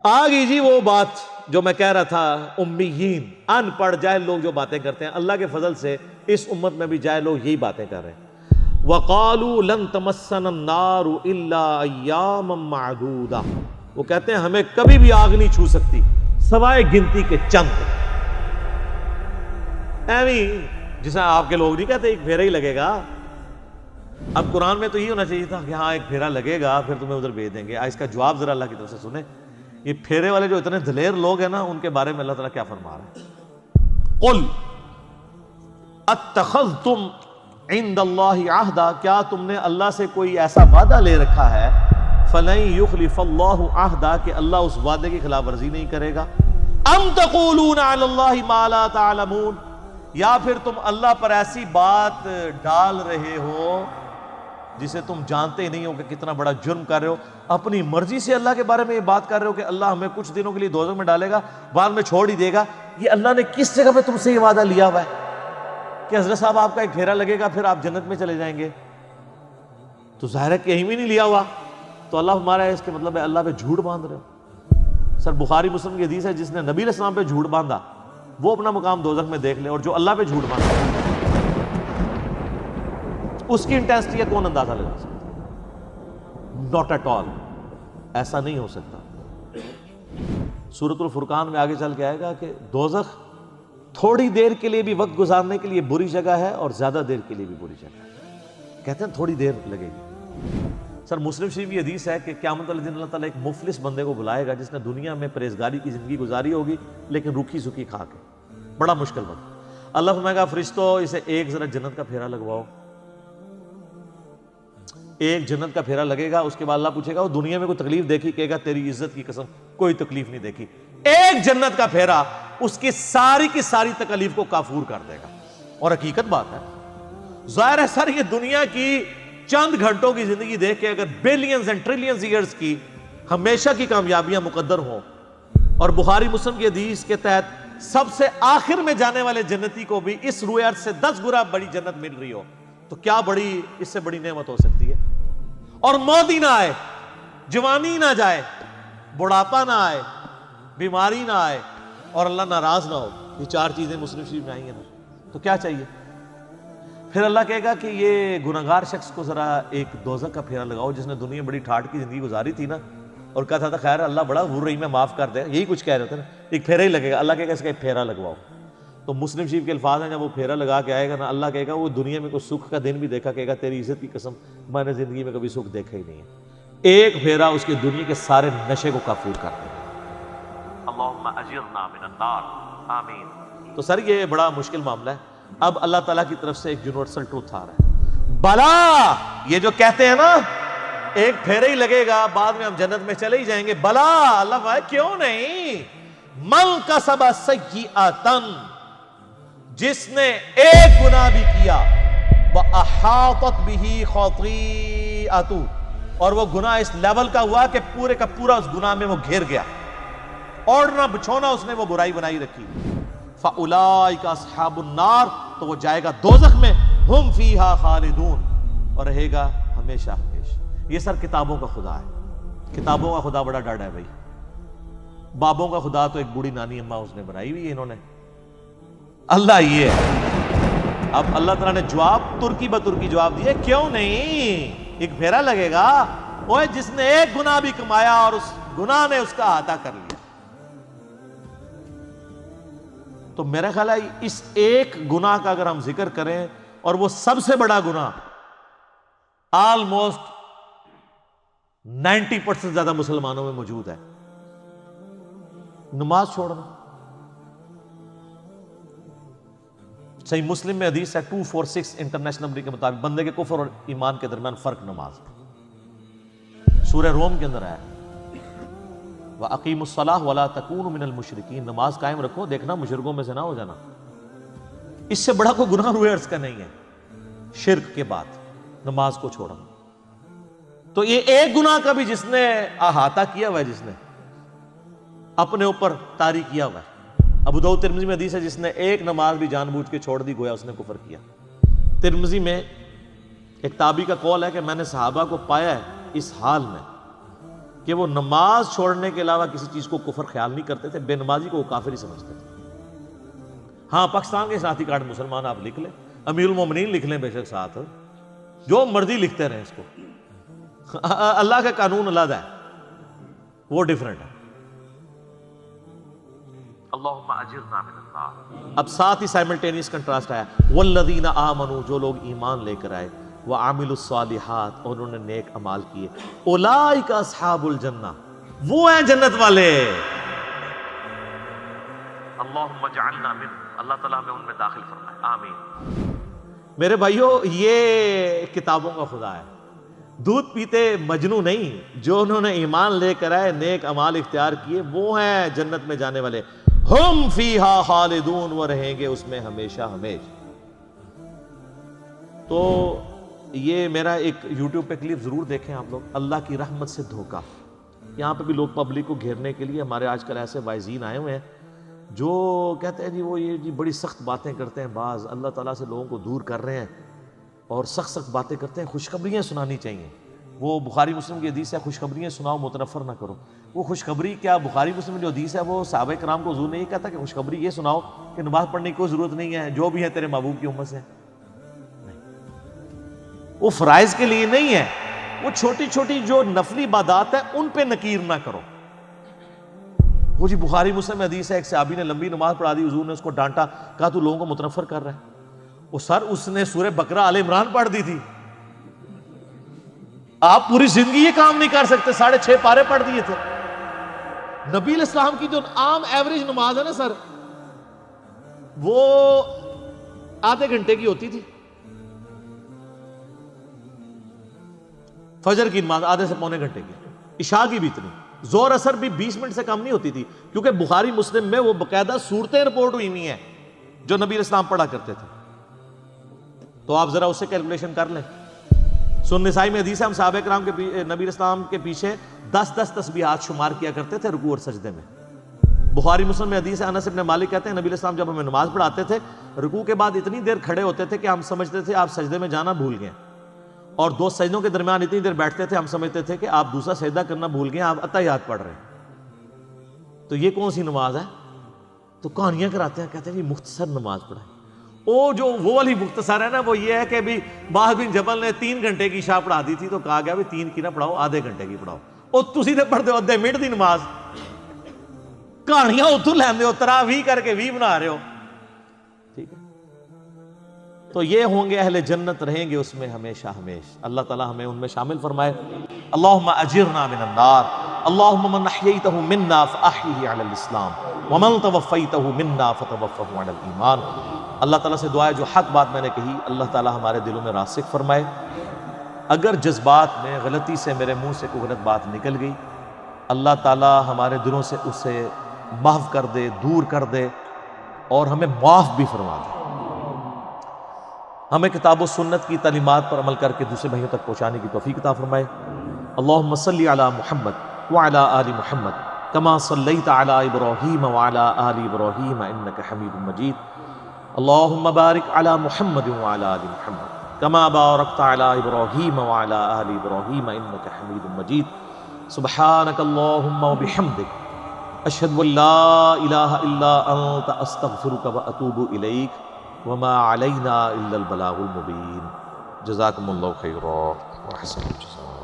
آ گئی جی وہ بات جو میں کہہ رہا تھا، امیین، ان پڑھ جاہل لوگ جو باتیں کرتے ہیں، اللہ کے فضل سے اس امت میں بھی جاہل لوگ یہی باتیں کر رہے ہیں۔ وَقَالُوا لَن تَمَسَّنَا النَّارُ إِلَّا أَيَّامًا مَّعْدُودَةً، وہ کہتے ہیں ہمیں کبھی بھی آگ نہیں چھو سکتی سوائے گنتی کے چند۔ ایویں جیسے آپ کے لوگ نہیں کہتے ایک پھیرا ہی لگے گا۔ اب قرآن میں تو یہ ہونا چاہیے تھا کہ ہاں ایک پھیرا لگے گا پھر تمہیں ادھر بھیج دیں گے۔ اس کا جواب ذرا اللہ کی طرف سے سنیں۔ یہ پھیرے والے جو اتنے دلیر لوگ ہیں نا، ان کے بارے میں اللہ تعالیٰ کیا فرما رہا ہے؟ قُلْ اتَّخَذْتُمْ عِنْدَ اللَّهِ عَهْدًا، کیا تم نے اللہ سے کوئی ایسا وعدہ لے رکھا ہے؟ فَلَن يُخْلِفَ اللَّهُ عَهْدًا، کہ اللہ اس وعدے کی خلاف ورزی نہیں کرے گا۔ أَمْ تَقُولُونَ عَلَى اللَّهِ مَا لَا تَعْلَمُونَ، یا پھر تم اللہ پر ایسی بات ڈال رہے ہو جسے تم جانتے ہی نہیں ہو کہ کتنا بڑا جرم کر رہے ہو، اپنی مرضی سے اللہ کے بارے میں یہ بات کر رہے ہو کہ اللہ ہمیں کچھ دنوں کے لیے دوزخ میں ڈالے گا، بعد میں چھوڑ ہی دے گا۔ یہ اللہ نے کس جگہ پہ تم سے یہ وعدہ لیا ہوا ہے کہ حضرت صاحب آپ کا ایک پھیرا لگے گا پھر آپ جنت میں چلے جائیں گے؟ تو ظاہر ہے کہ کہیں بھی نہیں لیا ہوا، تو اللہ ہمارا ہے اس کے مطلب ہے اللہ پہ جھوٹ باندھ رہے ہو۔ سر بخاری مسلم کی حدیث ہے، جس نے نبی علیہ السلام پہ جھوٹ باندھا وہ اپنا مقام دوزخ میں دیکھ لے، اور جو اللہ پہ جھوٹ باندھا اس کی انٹینسٹی ہے کون اندازہ لگا سکتا؟ ناٹ ایٹ آل، ایسا نہیں ہو سکتا۔ سورۃ الفرقان میں آگے چل کے آئے گا کہ دوزخ تھوڑی دیر کے لیے بھی وقت گزارنے کے لیے بری جگہ ہے اور زیادہ دیر کے لیے بھی بری جگہ ہے۔ کہتے ہیں تھوڑی دیر لگے گی۔ سر مسلم شریف کی حدیث ہے کہ قیامت والے دن اللہ تعالیٰ ایک مفلس بندے کو بلائے گا جس نے دنیا میں پرہیزگاری کی زندگی گزاری ہوگی لیکن روکھی سوکھی کھا کے، بڑا مشکل بندہ۔ اللہ فرمائے گا فرشتو اسے ایک ذرا جنت کا پھیرا لگواؤ۔ ایک جنت کا پھیرا لگے گا، اس کے بعد اللہ پوچھے گا وہ دنیا میں کوئی تکلیف دیکھی؟ کہے گا تیری عزت کی قسم کوئی تکلیف نہیں دیکھی۔ ایک جنت کا پھیرا اس کی ساری تکلیف کو کافور کر دے گا۔ اور حقیقت بات ہے، ظاہر ہے سر یہ دنیا کی چند گھنٹوں کی زندگی دیکھ کے اگر بلینز اینڈ ٹریلینز ایئرز کی ہمیشہ کی کامیابیاں مقدر ہوں، اور بخاری مسلم کی حدیث کے تحت سب سے آخر میں جانے والے جنتی کو بھی اس روئے ارض سے 10 گنا بڑی جنت مل رہی ہو، تو کیا بڑی اس سے بڑی نعمت ہو سکتی ہے؟ اور موت ہی نہ آئے، جوانی نہ جائے، بڑھاپا نہ آئے، بیماری نہ آئے، اور اللہ ناراض نہ ہو۔ یہ 4 چیزیں مسلم شریف میں آئی ہیں نا، تو کیا چاہیے؟ پھر اللہ کہے گا کہ یہ گناہگار شخص کو ذرا ایک دوزخ کا پھیرا لگاؤ جس نے دنیا بڑی ٹھاٹ کی زندگی گزاری تھی نا، اور کہا تھا خیر اللہ بڑا غفور رحیم ہے معاف کر دے، یہی کچھ کہہ رہے تھے نا، ایک پھیرا ہی لگے گا۔ اللہ کہے گا اس کا ایک پھیرا لگواؤ۔ تو مسلم شریف کے الفاظ ہیں، جب وہ پھیرا لگا کے آئے گا نا، اللہ کہے گا وہ دنیا میں کوئی سکھ کا دن بھی دیکھا؟ کہے گا تیری عزت کی قسم میں نے زندگی میں کبھی سکھ دیکھا ہی نہیں ہے۔ ایک پھیرا اس کی دنیا کے سارے نشے کو کافور کر دے گا۔ اللہم اجرنا من النار، آمین۔ تو سر یہ بڑا مشکل معاملہ ہے۔ اب اللہ تعالیٰ کی طرف سے ایک یونیورسل ٹروتھ آ رہا ہے، بلا یہ جو کہتے ہیں نا ایک پھیرا ہی لگے گا بعد میں ہم جنت میں چلے ہی جائیں گے، بلا اللہ بھائی کیوں نہیں؟ من کسب سیئۃ، جس نے ایک گناہ بھی کیا، وَأَحَاطَتْ بِهِ خَطِیئَتُهُ، اور وہ گناہ اس لیول کا ہوا کہ پورے کا پورا اس گناہ میں وہ گھر گیا، اوڑھنا بچھونا اس نے وہ برائی بنائی رکھی، فَأُولَئِكَ أَصْحَابُ النَّارِ، تو وہ جائے گا دوزخ میں، ہم فیہا خالدون، اور رہے گا ہمیشہ ہمیشہ۔ یہ سر کتابوں کا خدا ہے، کتابوں کا خدا بڑا ڈاڈا ہے بھائی۔ بابوں کا خدا تو ایک بوڑھی نانی اماں اس نے بنائی ہوئی ہے انہوں نے، اللہ یہ ہے۔ اب اللہ تعالیٰ نے جواب ترکی بترکی جواب دیے، کیوں نہیں؟ ایک پھیرا لگے گا، وہ جس نے ایک گناہ بھی کمایا اور اس گناہ نے اس کا احاطہ کر لیا۔ تو میرا خیال ہے اس ایک گناہ کا اگر ہم ذکر کریں، اور وہ سب سے بڑا گناہ آلموسٹ 90% زیادہ مسلمانوں میں موجود ہے، نماز چھوڑنا۔ صحیح مسلم میں حدیث ہے 246 انٹرنیشنل نمبر کے مطابق، بندے کے کفر اور ایمان کے درمیان فرق نماز۔ سورہ روم کے اندر ہے وَأَقِيمُوا الصَّلَاةَ وَلَا تَكُونُوا مِنَ الْمُشْرِكِينَ، نماز قائم رکھو، دیکھنا مشرکوں میں سے نہ ہو جانا۔ اس سے بڑا کوئی گناہ روئے عرض کا نہیں ہے شرک کے بعد نماز کو چھوڑا۔ تو یہ ایک گناہ کا بھی جس نے احاطہ کیا ہوا ہے، جس نے اپنے اوپر طاری کیا ہوا ہے۔ ابو داؤد ترمذی میں حدیث ہے جس نے ایک نماز بھی جان بوجھ کے چھوڑ دی گویا اس نے کفر کیا۔ ترمذی میں ایک تابعی کا قول ہے کہ میں نے صحابہ کو پایا ہے اس حال میں کہ وہ نماز چھوڑنے کے علاوہ کسی چیز کو کفر خیال نہیں کرتے تھے، بے نمازی کو وہ کافر ہی سمجھتے تھے۔ ہاں پاکستان کے ساتھی کارڈ مسلمان آپ لکھ لیں، امیر المومنین لکھ لیں بے شک ساتھ، جو مرضی لکھتے رہیں اس کو، اللہ کا قانون علیحدہ ہے، وہ ڈیفرنٹ ہے۔ اللہم اجرنا من النار۔ اب ساتھ ہی سائملٹینیس کنٹراسٹ آیا، والذین آمنوا، جو لوگ ایمان لے کر آئے، وعملوا الصالحات، اور انہوں نے نیک اعمال کیے، اولئک اصحاب الجنہ، وہ ہیں جنت والے۔ اللہم اجعلنا من، اللہ تعالیٰ ہمیں ان میں داخل فرمائے، آمین۔ میرے بھائیو، یہ کتابوں کا خدا ہے، دودھ پیتے مجنو نہیں، جو انہوں نے ایمان لے کر آئے، نیک اعمال اختیار کیے، وہ ہیں جنت میں جانے والے، ہم فیہا خالدون، وہ رہیں گے اس میں ہمیشہ ہمیشہ۔ تو یہ میرا ایک یوٹیوب پہ کلپ ضرور دیکھیں آپ لوگ، اللہ کی رحمت سے دھوکہ۔ یہاں پہ بھی لوگ پبلک کو گھیرنے کے لیے ہمارے آج کل ایسے وائزین آئے ہوئے ہیں جو کہتے ہیں جی وہ یہ جی بڑی سخت باتیں کرتے ہیں، بعض اللہ تعالیٰ سے لوگوں کو دور کر رہے ہیں اور سخت سخت باتیں کرتے ہیں، خوشخبریاں سنانی چاہیے۔ وہ بخاری مسلم کی حدیث ہے، خوشخبریاں سناؤ متنفر نہ کرو۔ وہ خوشخبری کیا، بخاری مسلم جو حدیث ہے وہ صحابہ کرام کو حضور نے یہ کہتا کہ خوشخبری یہ سناؤ کہ نماز پڑھنے کی کوئی ضرورت نہیں ہے، جو بھی ہے تیرے محبوب کی امت سے ہیں۔ وہ فرائض کے لیے نہیں ہے، وہ چھوٹی چھوٹی جو نفلی عبادات ہیں ان پہ نکیر نہ کرو۔ وہ جی بخاری مسلم میں حدیث ہے، ایک صحابی نے لمبی نماز پڑھا دی، حضور نے اس کو ڈانٹا، کہا تو لوگوں کو متنفر کر رہا ہے۔ وہ سر اس نے سورہ بقرہ آل عمران پڑھ دی تھی، آپ پوری زندگی یہ کام نہیں کر سکتے، 6.5 پارے پڑھ دیے تھے۔ نبی علیہ السلام کی جو عام ایوریج نماز ہے نا سر، وہ آدھے گھنٹے کی ہوتی تھی، فجر کی نماز آدھے سے پونے گھنٹے کی، عشاء کی بھی اتنی، ظہر اثر بھی 20 منٹ سے کم نہیں ہوتی تھی، کیونکہ بخاری مسلم میں وہ باقاعدہ صورتیں رپورٹ ہوئی ہوئی ہیں جو نبی علیہ السلام پڑھا کرتے تھے۔ تو آپ ذرا اس سے کیلکولیشن کر لیں۔ سنن نسائی میں حدیث ہے، ہم صحابہ کرام کے نبی علیہ السلام کے پیچھے 10 تسبیحات شمار کیا کرتے تھے رکوع اور سجدے میں۔ بخاری مسلم میں حدیث ہے، انس بن مالک کہتے ہیں نبی علیہ السلام جب ہمیں نماز پڑھاتے تھے، رکوع کے بعد اتنی دیر کھڑے ہوتے تھے کہ ہم سمجھتے تھے آپ سجدے میں جانا بھول گئے، اور 2 سجدوں کے درمیان اتنی دیر بیٹھتے تھے ہم سمجھتے تھے کہ آپ دوسرا سجدہ کرنا بھول گئے، آپ اتحیات پڑھ رہے ہیں۔ تو یہ کون سی نماز ہے؟ تو کہانیاں کراتے ہیں، کہتے ہیں جی مختصر نماز پڑھائیں۔ وہ والی مختصر ہے نا، وہ یہ ہے کہ بھی معاذ بن جبل نے 3 گھنٹے کی عشاء پڑھا دی تھی تو کہا گیا بھی 3 کی نہ پڑھاؤ، آدھے گھنٹے کی پڑھاؤ۔ اور تسی تے پڑھتے ہو آدھے منٹ دی نماز، کہانیاں اتوں لیندے ہو، تراویح کر کے 20 بنا رہے ہو، ٹھیک ہے۔ تو یہ ہوں گے اہل جنت، رہیں گے اس میں ہمیشہ ہمیشہ۔ اللہ تعالی ہمیں ان میں شامل فرمائے۔ اللہم اجرنا من النار، اللہم من احییتہ منا فاحیہ علی الاسلام ومن توفیتہ منا فتوفہ علی الایمان۔ اللہ تعالیٰ سے دعا ہے جو حق بات میں نے کہی اللہ تعالیٰ ہمارے دلوں میں راسخ فرمائے، اگر جذبات میں غلطی سے میرے منہ سے کوئی غلط بات نکل گئی، اللہ تعالیٰ ہمارے دلوں سے اسے محو کر دے، دور کر دے، اور ہمیں معاف بھی فرما دے۔ ہمیں کتاب و سنت کی تعلیمات پر عمل کر کے دوسرے بھائیوں تک پہنچانے کی توفیق عطا فرمائے۔ اللہم صلی علی محمد وعلی آل محمد کما صلیت علی ابراہیم وعلی آل ابراہیم انک حمید مجید۔ اللہم بارک علی محمد وعلی آل محمد کما بارکت علی ابراہیم وعلی آل ابراہیم انک حمید مجید۔ سبحانک اللہم وبحمدک، اشہد ان لا الہ الا انت، استغفرک واتوب الیک، وما علینا الا البلاغ المبین۔ جزاکم اللہ خیرا وحسن الجزاء۔